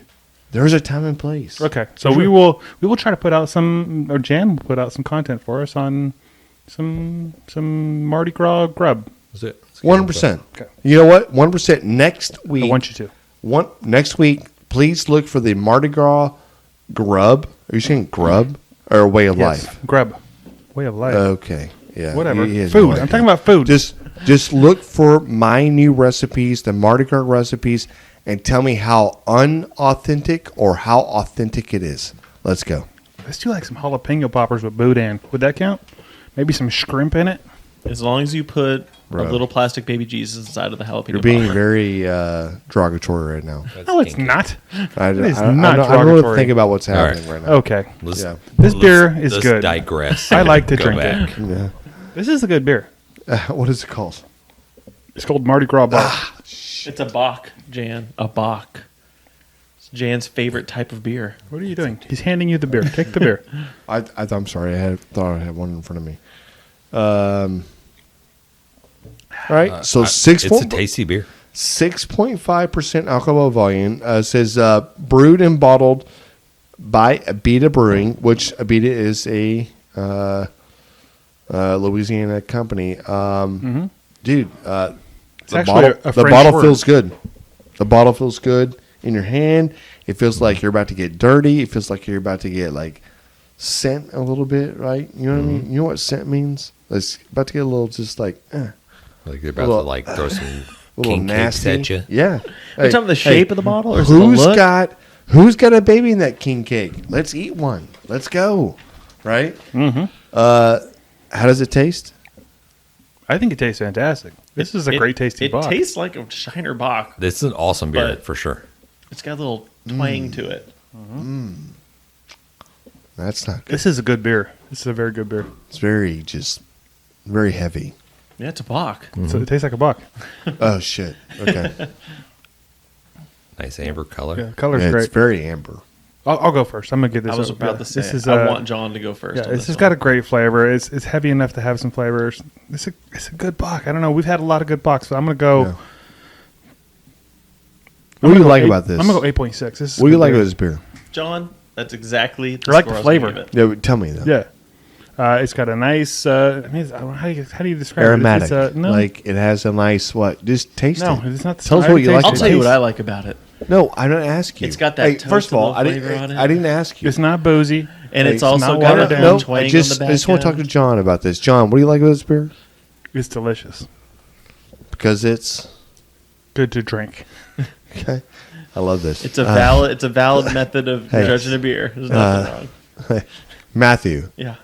there's a time and place. Okay, so we will try to put out some, or Jan will put out some content for us on some Mardi Gras grub. Is it? 100%. Okay. You know what? 1% next week. I want you to. Next week, please look for the Mardi Gras grub. Are you saying grub or way of Yes, life? grub, way of life. Okay. Yeah. Whatever. he has Food. no I'm idea. talking about food. Just look for my new recipes, the Mardi Gras recipes, and tell me how unauthentic or how authentic it is. Let's go. Let's do like some jalapeno poppers with boudin. Would that count? Maybe some shrimp in it. As long as you put Bro. a little plastic baby Jesus inside of the jalapeno. You're being popper. very derogatory right now. No, it's not. I is don't not know what to derogatory. think about what's All happening right. right now. Okay, Let's, Yeah. This let's- beer is let's good. digress. I like to Go drink back. it. Yeah. This is a good beer. What is it called? It's called Mardi Gras Bock. It's a Bock, Jan. A Bock. It's Jan's favorite type of beer. What are you doing? He's handing you the beer. Take the beer. I'm sorry. Thought I had one in front of me. All right. So It's a tasty beer. 6.5% alcohol volume. Says brewed and bottled by Abita Brewing, which Abita is a Louisiana company. Dude, actually a the French bottle word. feels good. The bottle feels good in your hand. It feels like you're about to get dirty. It feels like you're about to get like scent a little bit, right? You know what I mean? You know what scent means? It's about to get a little just like, Like they're about Little- to like throw some a little king cakes nasty. at you. Yeah. Are you talking about the shape of the bottle or is it the Who's got a baby in that king cake? Let's eat one. Let's go. Right? Mm-hmm. How does it taste? I think it tastes fantastic. This is a great tasting It Bock. tastes like a Shiner Bock. This is an awesome beer But- for sure. It's got a little twang to it. That's not good. This is a good beer. This is a very good beer. It's very heavy. Yeah, it's a Bock. So it tastes like a Bock. Oh shit. Okay. Nice amber color. Yeah, color's Yeah, great. it's very amber. I'll go first. I'm gonna get this. I was over. about Yeah, to say, this is, I want John to go first. Yeah, on this has one. got a great flavor. It's heavy enough to have some flavors. It's a good Bock. I don't know. We've had a lot of good Bocks, so I'm gonna go. Yeah. What do you like about this? I'm gonna go 8.6. This is What do you good like beer. about this beer? John, that's exactly the I like score the I was gonna flavor. give it. Yeah, tell me though. Yeah. It's got a nice. I mean, how do you describe Aromatic. it? It's, no, Like it has a nice what? Just taste no, it. it's not. Tell us I what you taste like it. I'll about tell you it. what I like about it. No, I don't ask you. It's got that First of all, I toasted little flavor on didn't. it. I didn't ask you. It's not boozy. And it's Hey, also not got a watered down. No, twang I just on the back want to talk to end. John about this. John, what do you like about this beer? It's delicious. Because it's Good to drink. okay. I love this. It's a valid method of Hey. judging a beer. There's nothing wrong. Matthew. Yeah.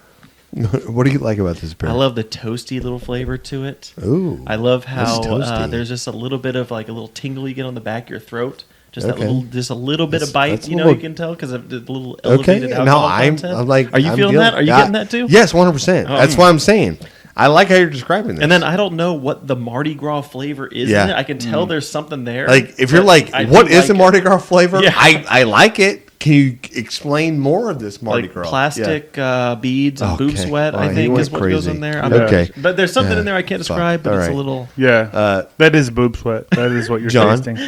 What do you like about this beer? I love the toasty little flavor to it. Ooh. I love how toasty? there's just a little bit of like a little tingle you get on the back of your throat. Just Okay. just a little bit That's- of bite, that's a you know, little- you can tell because of the little Okay. elevated No, alcohol I'm content. like. Are you I'm feeling feeling- that? Are you Yeah. getting that too? Yes, 100%. Oh. That's what I'm saying. I like how you're describing this. And then I don't know what the Mardi Gras flavor is Yeah. in it. I can tell there's something there. like, if you're but like, I do what is like the it. Mardi Gras flavor? Yeah. I like it. Can you explain more of this Mardi Like Gras? plastic beads and boob Okay. sweat, Oh, I you think, went is what goes crazy. in there. Yeah. Okay. But there's something Yeah. in there I can't Fuck. describe, but All it's a right. little... Yeah. That is boob sweat. That is what you're John? tasting.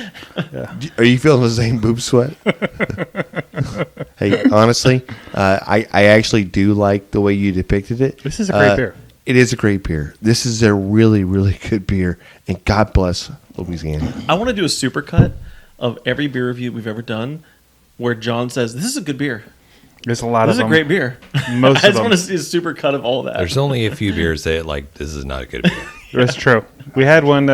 Are you feeling the same boob sweat? Hey, honestly, I actually do like the way you depicted it. This is a great beer. It is a great beer. This is a really, really good beer. And God bless Louisiana. I want to do a supercut of every beer review we've ever done where John says, this is a good beer. There's a lot This is of a them. great beer. Most I of just want to them. see a supercut of all that. There's only a few beers that like this is not a good beer. That's true. We had one in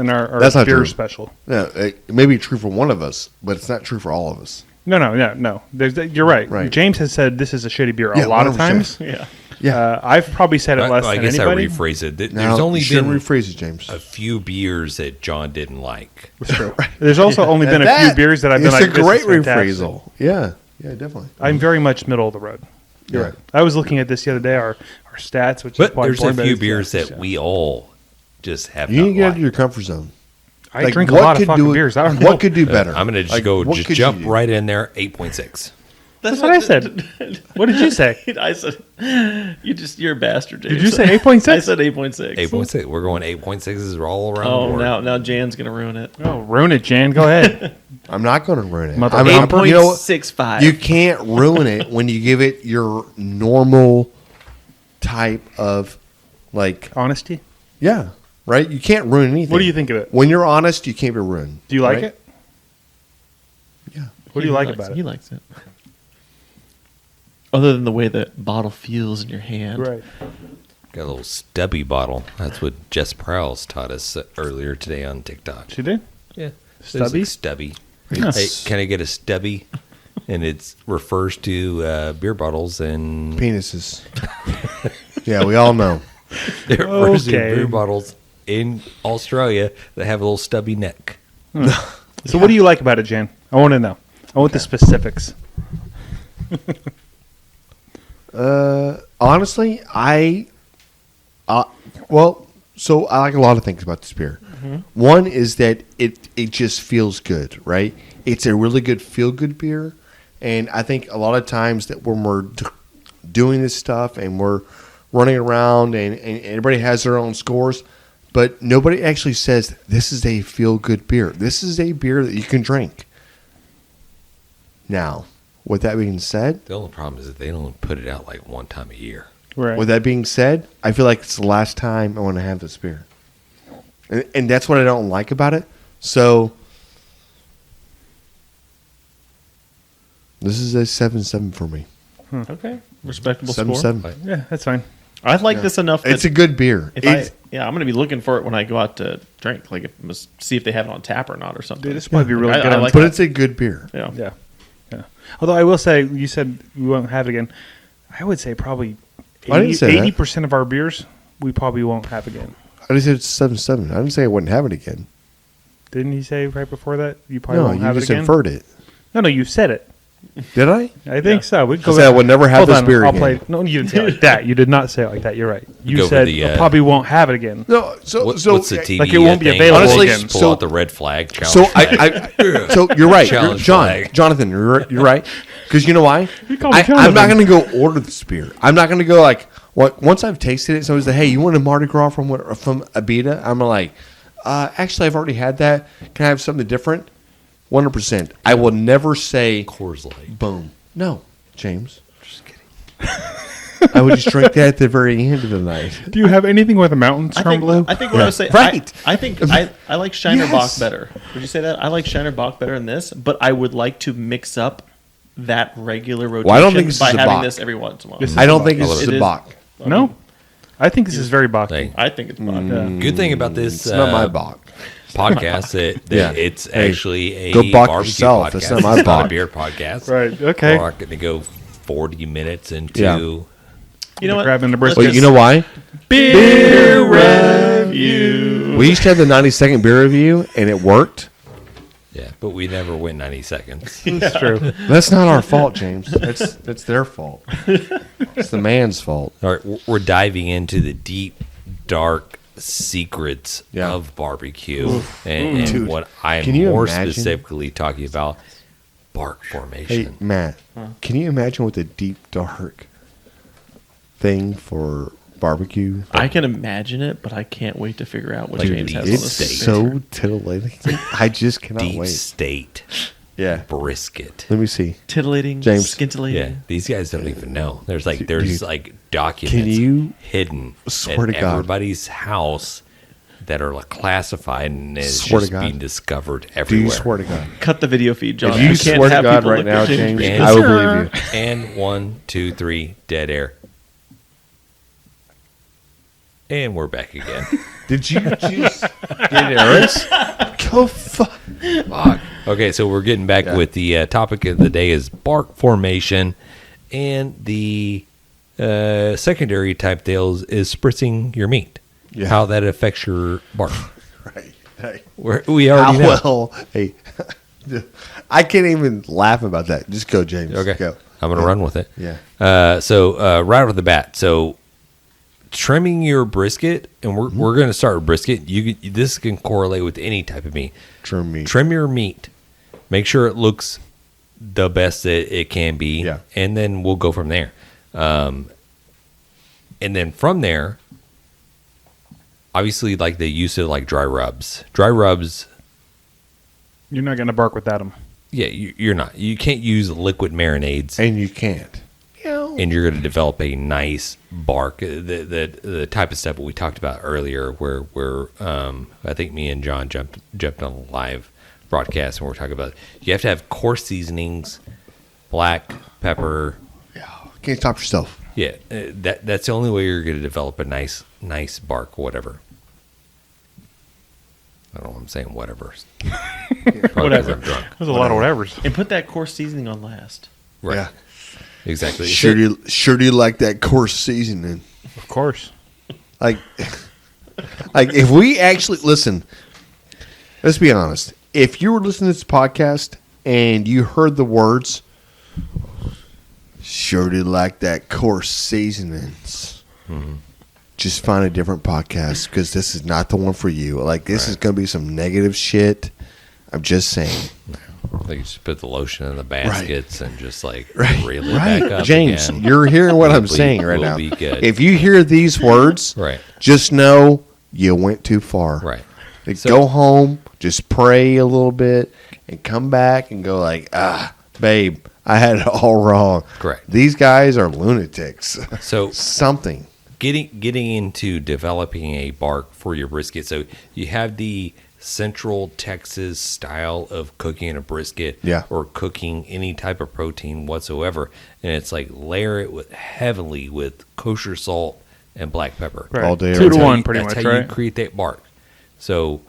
our That's not beer true. special. No, it may be true for one of us, but it's not true for all of us. No. You're right. Right. James has said this is a shitty beer Yeah, a lot of 100%. times. Yeah. Yeah. I've probably said it less I than guess anybody. I rephrase it. There's Now, only you shouldn't been rephrase it, James. a few beers that John didn't like. It's true. There's also only been a few beers that I've been like, It's a great this is fantastic. rephrasal. Yeah. Yeah, definitely. I'm very much middle of the road. You're right. I was looking at this the other day, our stats, which But is why there's a Born few Bears- beers yeah, that we all just have You not need to get out of liked. your comfort zone. I Like, drink a what lot of could fucking do- beers. I don't know. What could do better? I'm going to just Like, go what just could jump you do? right in there, 8.6. That's what I said. What did you say? I said, you're a bastard, James. Did you say 8.6? I said 8.6. 8.6. We're going 8.6s all around the Oh, board. now Jan's going to ruin it. Oh, ruin it, Jan. Go ahead. I'm not going to ruin it. Mother- I mean, you know what? 8.65. You can't ruin it when you give it your normal type of, like, Honesty. yeah, right? You can't ruin anything. What do you think of it? When you're honest, you can't be ruined. Do you like right? it? Yeah. What do you like likes about He it? likes it. Other than the way the bottle feels in your hand. Right. Got a little stubby bottle. That's what Jess Prowse taught us earlier today on TikTok. She did? Yeah. Stubby? Stubby. Yes. Hey, can I get a stubby? And it refers to beer bottles and Penises. Yeah, we all know. it refers to Okay. beer bottles in Australia that have a little stubby neck. So what do you like about it, Jan? I want to know. I want the specifics. Honestly, so I like a lot of things about this beer. One is that it just feels good, right? It's a really good feel good beer, and I think a lot of times that when we're doing this stuff and we're running around and everybody has their own scores, but nobody actually says this is a feel good beer. This is a beer that you can drink. Now, with that being said, The only problem is that they only put it out like one time a year. Right. with that being said, I feel like it's the last time I want to have this beer. And that's what I don't like about it. So this is a 7-7 for me. Okay, respectable 7-7. score. Yeah, that's fine. I like this enough. That It's a good beer. if It's- I'm going to be looking for it when I go out to drink. Like, see if they have it on tap or not or something. Dude, this might be really I- good. I on like but that. it's a good beer. Yeah. Yeah. Yeah. Although I will say, you said we won't have it again. I would say probably I didn't say that. 80% of our beers we probably won't have again. I just said it's 7-7. I didn't say I wouldn't have it again. Didn't he say right before that you probably No, won't you have it just again? inferred it. No, you said it. Did I? I think so. We can go I said I back. would never have Hold this on, beer I'll again. play. No, you didn't say it like that. You did not say it like that. You're right. You Go for said the, I probably won't have it again. No. So What's the TV like it won't be thing? available Honestly, again. Pull so- out the red flag. So Challenge flag. so you're right, Challenge John, flag. Jonathan. You're right. Because you know why? You called me I'm not Jonathan. going to go order this beer. I'm not going to go like once I've tasted it. Somebody's like, "Hey, you want a Mardi Gras from Abita?" I'm like, "Actually, I've already had that. Can I have something different?" 100%. I will never say Coors Light. boom. No, James. Just kidding. I would just drink that at the very end of the night. Do you have anything where the mountains turn blue? I think what I was saying. Right. I think I like Shiner Yes. Bock better. Would you say that? I like Shiner Bock better than this, but I would like to mix up that regular rotation Well, I don't think this by is a having Bock. this every once in a while. This is I don't think It this is is. a Bock. No, I think this is very Bocky. Like, I think it's Bock. good thing about this It's not my Bock. podcast that Yeah. it's Hey, actually a go Bock barbecue yourself. podcast. It's not my It's not Bock. a beer podcast. Right. Okay. We're not going to go 40 minutes into Yeah. You know what? Grabbing the Let's brisket. Well, you know why? beer review. We used to have the 90-second beer review, and it worked. Yeah, but we never went 90 seconds. It's true. That's not our fault, James. That's their fault. It's the man's fault. All right, we're diving into the deep, dark secrets Yeah. of barbecue, and Dude, what I'm can you more imagine? specifically talking about, bark Hey, formation. Matt, can you imagine what the deep, dark thing for barbecue? I can imagine it, but I can't wait to figure out what Like James deep has on It's this. state. so titillating. I just cannot Deep wait. state Yeah. brisket. Let me see. Titillating, James. scintillating. Yeah, these guys don't even know. There's Dude, documents can you hidden swear at to God. everybody's house that are like classified and is Swear to just God. being discovered Do everywhere. you swear to God? Cut the video feed, John. If you can't swear to have God people right look now, at James, And- I will believe you. And 1, 2, 3, dead air. And we're back again. Did you just get Eris? Go fuck. Fuck. Okay, so we're getting back with the topic of the day is bark formation, and the secondary type deals is spritzing your meat. Yeah. How that affects your bark. Right. Hey. We already know. Well, hey. I can't even laugh about that. Just go, James. Okay, Go. I'm gonna run with it. Yeah. So right off the bat, so trimming your brisket, and we're going to start with brisket. This can correlate with any type of meat. Trim meat. Trim your meat. Make sure it looks the best that it can be. Yeah. And then we'll go from there. And then from there, obviously, like the use of like dry rubs. Dry rubs, You're not going to bark without them. yeah, you're not. You can't use liquid marinades. And you can't. And you're going to develop a nice bark. The type of stuff that we talked about earlier, where I think me and John jumped on a live broadcast, and we're talking about you have to have coarse seasonings, black pepper. Can't stop yourself. Yeah, that's the only way you're going to develop a nice bark. Whatever. I don't know. I'm saying whatever. Whatever. I'm drunk. There's a lot of whatevers. And put that coarse seasoning on last. Right. Yeah. Exactly. Sure do you like that coarse seasoning? Of course. Like if we actually listen, let's be honest. If you were listening to this podcast and you heard the words, sure do like that coarse seasonings, just find a different podcast because this is not the one for you. Like this is going to be some negative shit. I'm just saying. Like you just put the lotion in the baskets and just like Right. reel it back up James, again. you're hearing what I'm We'll be- saying right we'll now. be good. If you hear these words, Right. just know you went too far. Right. Like, So- go home, just pray a little bit, and come back and go like, babe, I had it all wrong. Correct. These guys are lunatics. So Something. getting into developing a bark for your brisket. So you have the Central Texas style of cooking a brisket, or cooking any type of protein whatsoever, and it's like layer it heavily with kosher salt and black pepper Right. all day. 2 to every day. 1, pretty That's much, how you right? create that bark. So,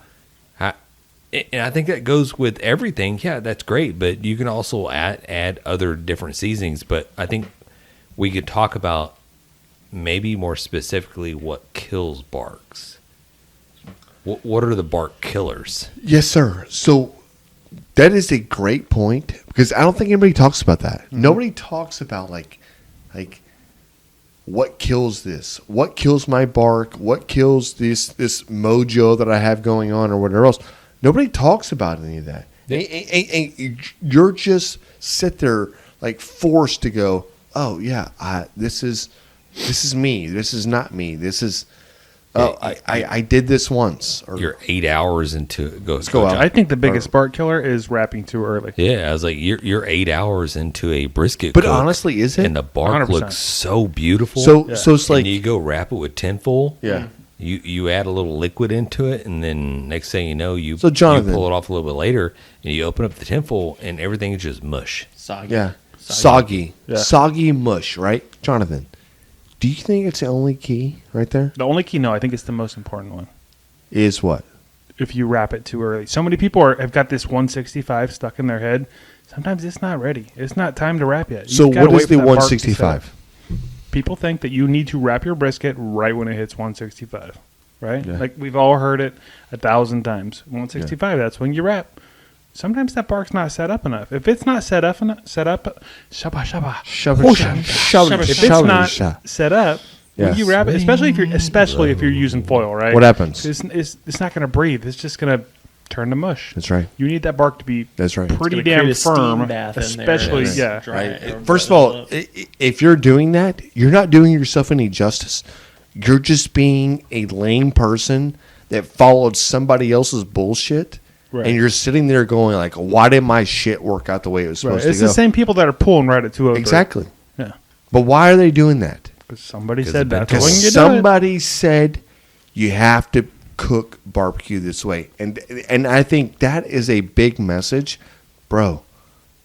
and I think that goes with everything. Yeah, that's great, but you can also add other different seasonings. But I think we could talk about maybe more specifically what kills barks. What are the bark killers? Yes, sir. So that is a great point because I don't think anybody talks about that. Mm-hmm. Nobody talks about like what kills this, what kills my bark, what kills this mojo that I have going on or whatever else. Nobody talks about any of that. And you're just sit there like forced to go, oh yeah, this is me. This is not me. This is. Oh, I did this once. Or, You're 8 hours into it. Let's go out. I think the biggest bark killer is wrapping too early. Yeah, I was like, you're 8 hours into a brisket. But cook, honestly, is it? And the bark 100%. looks so beautiful. So it's like and you go wrap it with tinfoil. Yeah. You add a little liquid into it, and then next thing you know, you Jonathan, you pull it off a little bit later, and you open up the tinfoil, and everything is just mush. Soggy. yeah, soggy, Yeah. soggy mush, right, Jonathan? Do you think it's the only key right there? The only key, no, I think it's the most important one. Is what? If you wrap it too early. So many people have got this 165 stuck in their head. Sometimes it's not ready. It's not time to wrap yet. So You've gotta what wait is for the that bark to set. 165? People think that you need to wrap your brisket right when it hits 165, right? Yeah. Like we've all heard it 1,000 times. 165, that's when you wrap. Sometimes that bark's not set up enough. If it's not set up, shabba. If it's not set up, when Yes. you wrap it, especially if you're using foil, right? What happens? It's not going to breathe. It's just going to turn to mush. That's right. You need that bark to be That's right. pretty Gonna damn create a steam firm, bath in there especially and yeah. dry it or First of bubble all, up. if you're doing that, you're not doing yourself any justice. You're just being a lame person that followed somebody else's bullshit, Right. and you're sitting there going like, "Why did my shit work out the way it was Right. supposed It's to go?" the same people that are pulling right at 203. Exactly. Yeah. But why are they doing that? Because somebody 'Cause said the that's Because when you do it. Somebody said you have to cook barbecue this way, and I think that is a big message, bro.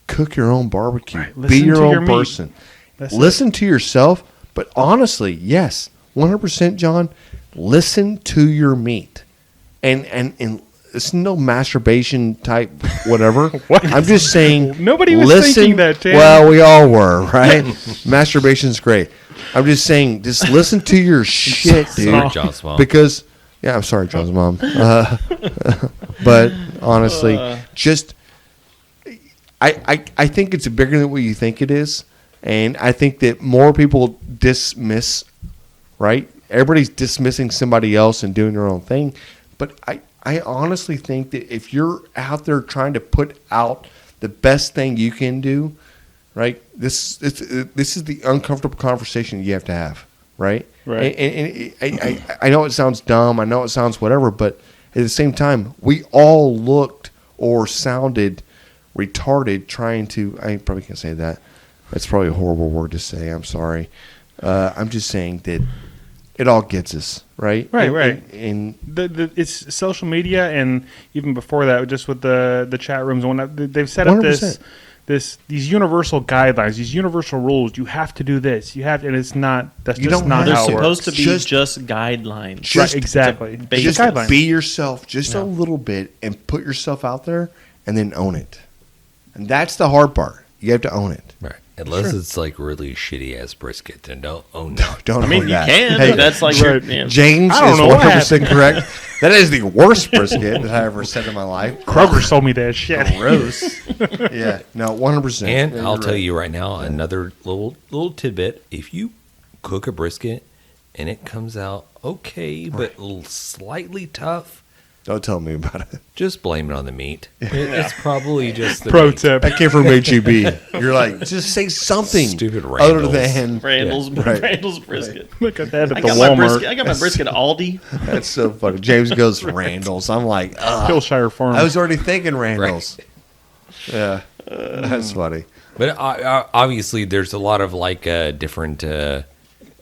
Cook your own barbecue. Right. Be Listen your to own your meat. person. That's Listen to yourself, but honestly, yes, 100%, John. Listen to your meat, and it's no masturbation type whatever. What? I'm just saying. Nobody was thinking that, Jan. Well, we all were, right? Masturbation's great. I'm just saying, just listen to your shit, dude. Sorry, John's mom. Because, yeah, I'm sorry, John's mom. But honestly, just I think it's bigger than what you think it is, and I think that more people dismiss. Right? Everybody's dismissing somebody else and doing their own thing, but I honestly think that if you're out there trying to put out the best thing you can do, right? This is the uncomfortable conversation you have to have, right? Right. And I know it sounds dumb. I know it sounds whatever, but at the same time, we all looked or sounded retarded trying to. I probably can't say that. That's probably a horrible word to say. I'm sorry. I'm just saying that it all gets us, right? Right. And It's social media, and even before that, just with the chat rooms and whatnot, they've set up 100%. these universal guidelines, these universal rules. You have to do this. You have, and it's not. That's You just don't not have how They're it supposed works. to be Just- just guidelines. just- Right, exactly. just guidelines. be yourself just a little bit and put yourself out there and then own it. And that's the hard part. You have to own it. Right. Unless it's like really shitty ass brisket, then don't own that. Don't I mean, own you that. can. Hey, But that's like right. yeah. James I don't is know what 100% correct. That is the worst brisket that I ever said in my life. Kroger sold me that shit. Gross. Yeah. No, 100%. And Yeah, I'll you're tell right. you right now, another little tidbit. If you cook a brisket and it comes out okay, but a little slightly tough, Don't tell me about it. just blame it on the meat. It's probably just the Pro meat. tip. That came from HEB. You're like, just say something. Stupid other Randall's. than Randall's right. Randall's brisket. Look at that at I the got my Walmart. brisket. I got my brisket at Aldi. That's so funny. James goes Randall's. I'm like, ugh. Hillshire Farm. I was already thinking Randall's. Yeah, that's funny. But obviously, there's a lot of like different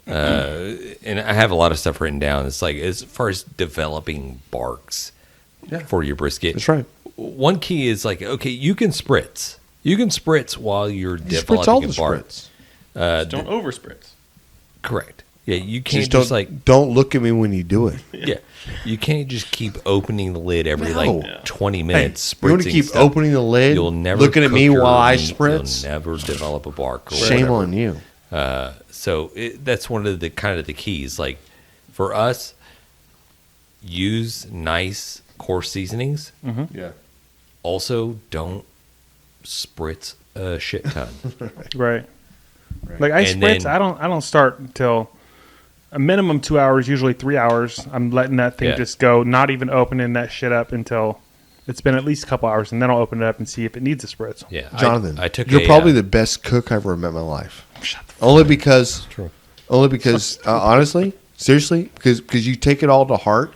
and I have a lot of stuff written down. It's like as far as developing barks for your brisket. That's right. One key is like, okay, you can spritz. You can spritz while you're You developing spritz all a the bark. spritz. Don't over spritz. Correct. Yeah, you can't Just just, don't like don't look at me when you do it. yeah, you can't just keep opening the lid every No. like 20 minutes. You want to spritzing keep stuff. opening the lid, You'll never looking at cook me your while I meat. spritz. You'll never develop a bark. Or Shame whatever. on you. So that's one of the kind of the keys. Like for us, use nice coarse seasonings. Yeah. Also, don't spritz a shit ton. Right. Like I And spritz. then- I don't start until a minimum 2 hours, usually 3 hours. I'm letting that thing Yeah. just go, not even opening that shit up until it's been at least a couple hours, and then I'll open it up and see if it needs a spritz. Yeah, Jonathan, I took. you're a, probably the best cook I've ever met in my life. Only because, honestly, seriously, because you take it all to heart,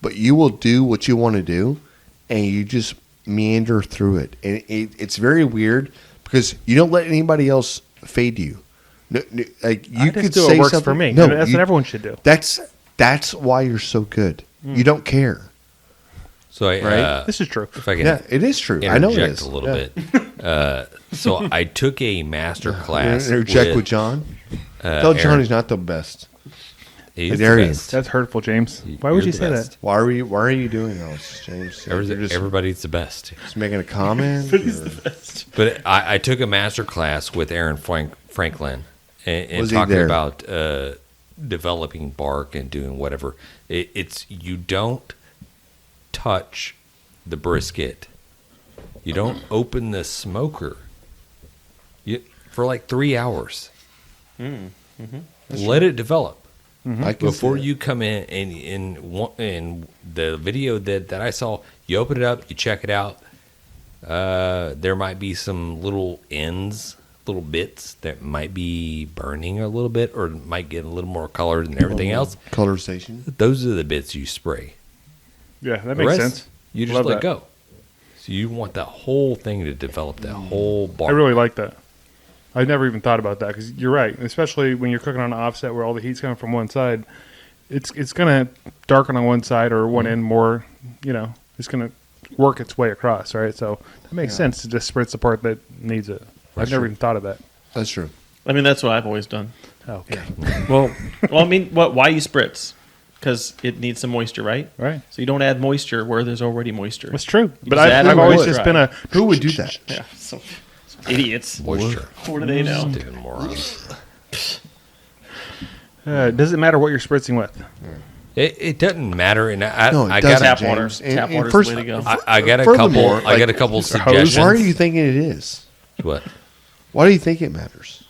but you will do what you want to do, and you just meander through it, and it's very weird because you don't let anybody else fade you. Like you I could just do say what works something. for me. No, That's what everyone should do. That's why you're so good. You don't care. So I, Right? This is true. if I can Yeah, it is true. I know it interject is. a little Yeah. bit. So I took a master class. Interject with John. Tell John Aaron. he's not the best. He's I the dare you. best. That's hurtful, James. Why You're would you the say best. that? Why are you doing this, James? You're just Everybody's the best. making a comment. or- But I took a master class with Aaron Franklin and Was he talking there? about developing bark and doing whatever. It's you don't touch the brisket. You don't open the smoker. For like 3 hours. Let it develop. I can Before see you come in the video that I saw, you open it up, you check it out. There might be some little ends, little bits that might be burning a little bit, or might get a little more color than everything else. it. Colorization. Those are the bits you spray. Yeah, that The makes rest, sense. You just Love let that. go. So you want that whole thing to develop, that whole bark. I really like that. I never even thought about that because you're right. Especially when you're cooking on an offset where all the heat's coming from one side, it's going to darken on one side or one end more. It's going to work its way across, right? So that makes sense to just spritz the part that needs it. I've never even thought of that. That's true. I mean, that's what I've always done. Okay, Well, I mean, why you spritz? Because it needs some moisture, right? right. So you don't add moisture where there's already moisture. That's true. But just add I've it always where just it's been a Who would do that? Yeah, some idiots. Moisture. What do they know? Stupid morons. does it matter what you're spritzing with? It doesn't matter, and I No, it got doesn't, Tap James. water. And- Tap and water's first- the way to go. I got a Furthermore, couple. I got a couple hose. suggestions. Why are you thinking it is? What? Why do you think it matters?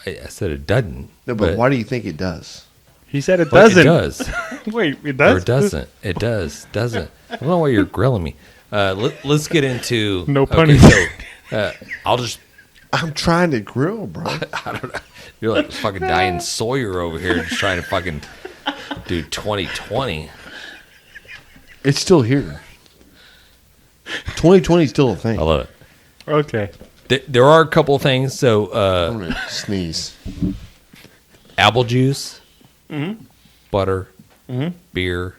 I said it doesn't. No, but why do you think it does? He said it Well, doesn't. It does. Wait, it Or does? it doesn't. It doesn't. I don't know why you're grilling me. Let's get into. No pun okay, so, I'll just. I'm trying to grill, bro. I don't know. You're like fucking Diane Sawyer over here, just trying to fucking do 2020. It's still here. 2020 is still a thing. I love it. Okay. There are a couple of things. So, I'm gonna sneeze. apple juice, butter, beer,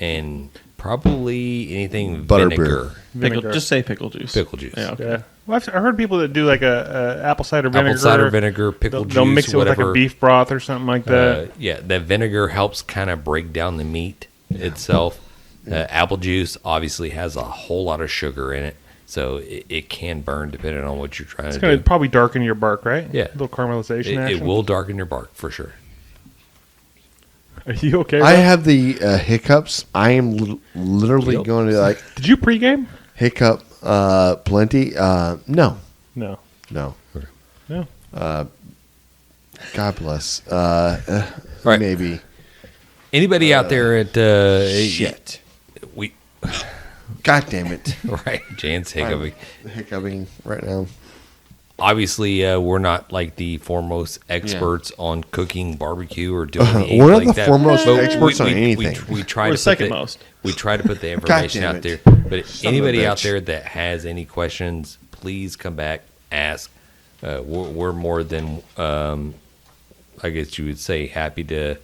and probably anything Butter vinegar. Pickle, just say pickle juice. Pickle juice. Yeah. Okay. Yeah. Well, I heard people that do like a apple cider vinegar. Apple cider vinegar, pickle They'll, juice, they'll mix it with whatever. like a beef broth or something like that. Yeah, the vinegar helps kind of break down the meat itself. Apple juice obviously has a whole lot of sugar in it, so it can burn depending on what you're trying It's to going do. to probably darken your bark, right? Yeah. A little caramelization It action. will darken your bark for sure. Are you okay? I Rob? have the hiccups. I am literally Yep. going to like Did you pregame? hiccup plenty. No. No. No. No. God bless. Right. Maybe. Anybody out there at Shit. we God damn it. right? Jan's hiccuping. Hiccuping right now. Obviously, we're not like the foremost experts on cooking barbecue or doing anything We're not like the that. foremost But experts on anything. We try We're to second put the, most. We try to put the information damn out there. it. But Son of a anybody out bitch. there that has any questions, please come back, ask. We're more than I guess you would say happy to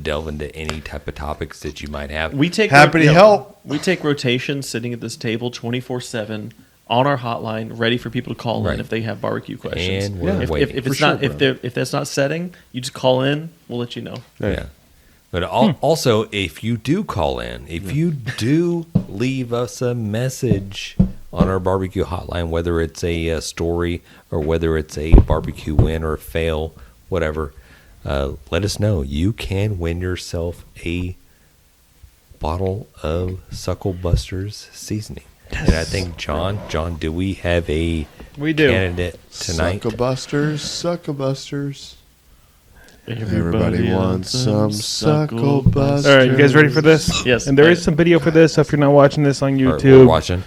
delve into any type of topics that you might have. We take Happy to help. We take rotations sitting at this table 24/7 on our hotline, ready for people to call Right. in if they have barbecue questions. And we're if waiting. if For it's sure, not bro. if that's not setting, you just call in. We'll let you know. Yeah. But also, if you do call in, if you do leave us a message on our barbecue hotline, whether it's a story or whether it's a barbecue win or fail, whatever, let us know. You can win yourself a bottle of Sucklebusters seasoning. And I think, John, do we have a We do. candidate tonight? Sucklebusters. Everybody wants some Sucklebusters. All right, you guys ready for this? Yes. And there is some video for this. So if you're not watching this on Or we're YouTube, watching.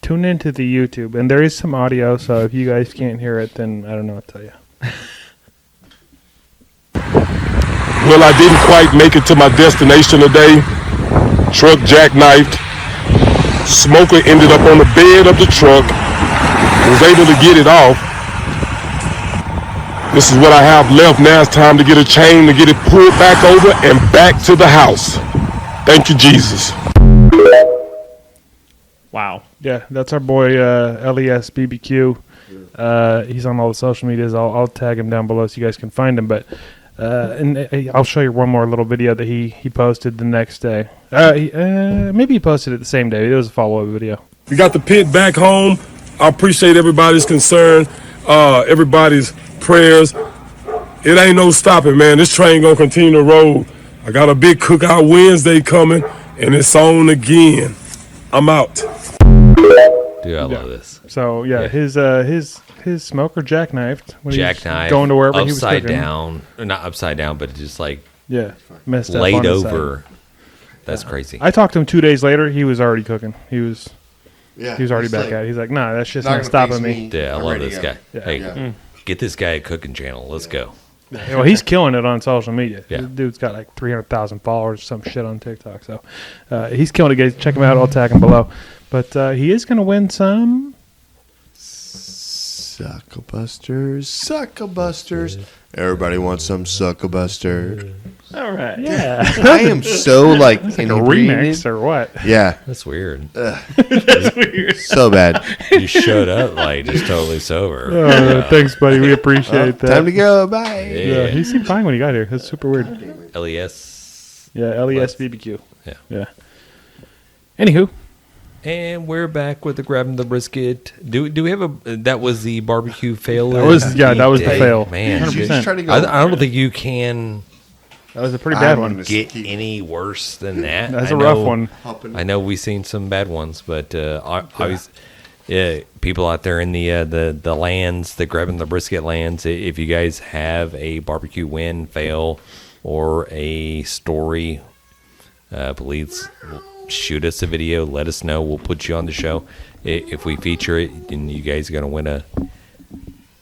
tune into the YouTube. And there is some audio, so if you guys can't hear it, then I don't know what to tell you. Well, I didn't quite make it to my destination today. Truck jackknifed. Smoker ended up on the bed of the truck. Was able to get it off. This is what I have left. Now it's time to get a chain to get it pulled back over and back to the house. Thank you, Jesus. Wow. Yeah, that's our boy LesBBQ. He's on all the social medias. I'll tag him down below so you guys can find him. But and I'll show you one more little video that he posted the next day. Maybe he posted it the same day. It was a follow-up video. We got the pit back home. I appreciate everybody's concern, everybody's prayers. It ain't no stopping, man. This train gonna continue to roll. I got a big cookout Wednesday coming, and it's on again. I'm out. Dude, I love this. So yeah, Yeah. his smoker jackknifed when he was Jackknife, going to wherever he was upside cooking. down, or not upside down, but just like Yeah, messed up on laid his side. over. That's crazy. I talked to him 2 days later. He was already cooking. He was Yeah, already back at it. He's like, nah, that's just not stopping me. Yeah, I love this guy. Yeah. Hey, get this guy a cooking channel. Let's go. Yeah, well, he's killing it on social media. Yeah. This dude's got like 300,000 followers, some shit on TikTok. So he's killing it, guys. Check him out. I'll tag him below. But he is going to win some. Sucklebusters. Everybody wants some Sucklebusters. All right. Yeah. I am so like A inebriated. remix or what? Yeah, That's weird. so bad. You showed up like just totally sober. Thanks, buddy. We appreciate that. Time to go. Bye. Yeah, he seemed fine when he got here. That's super weird. LES. Yeah, LesBBQ. Yeah. Yeah. Anywho. And we're back with the grabbing the brisket. Do we have a? That was the barbecue fail. That was the day. fail. Man, 100%. Just try to go. I don't think you can That was a pretty bad I'm one. gonna get keep any worse than that. That's I a rough know- one. hopping. I know we've seen some bad ones, but obviously, yeah, people out there in the lands, the grabbing the brisket lands. If you guys have a barbecue win, fail, or a story, please shoot us a video. Let us know. We'll put you on the show. If we feature it, then you guys are gonna win a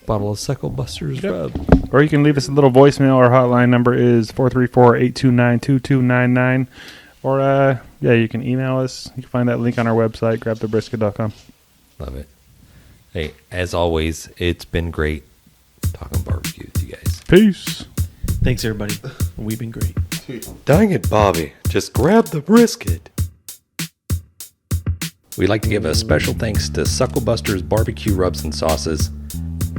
bottle of Sucklebusters rub. Or you can leave us a little voicemail. Our hotline number is 434-829-2299. Or, you can email us. You can find that link on our website, grabthebrisket.com. Love it. Hey, as always, it's been great talking barbecue with you guys. Peace. Thanks, everybody. We've been great. Dang it, Bobby. Just grab the brisket. We'd like to give a special thanks to Sucklebusters Barbecue Rubs and Sauces,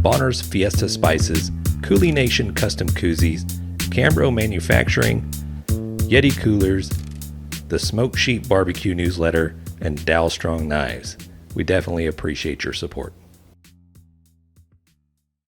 Bonner's Fiesta Spices, Cooley Nation Custom Koozies, Cambro Manufacturing, Yeti Coolers, the Smoke Sheep Barbecue Newsletter, and Dow Strong Knives. We definitely appreciate your support.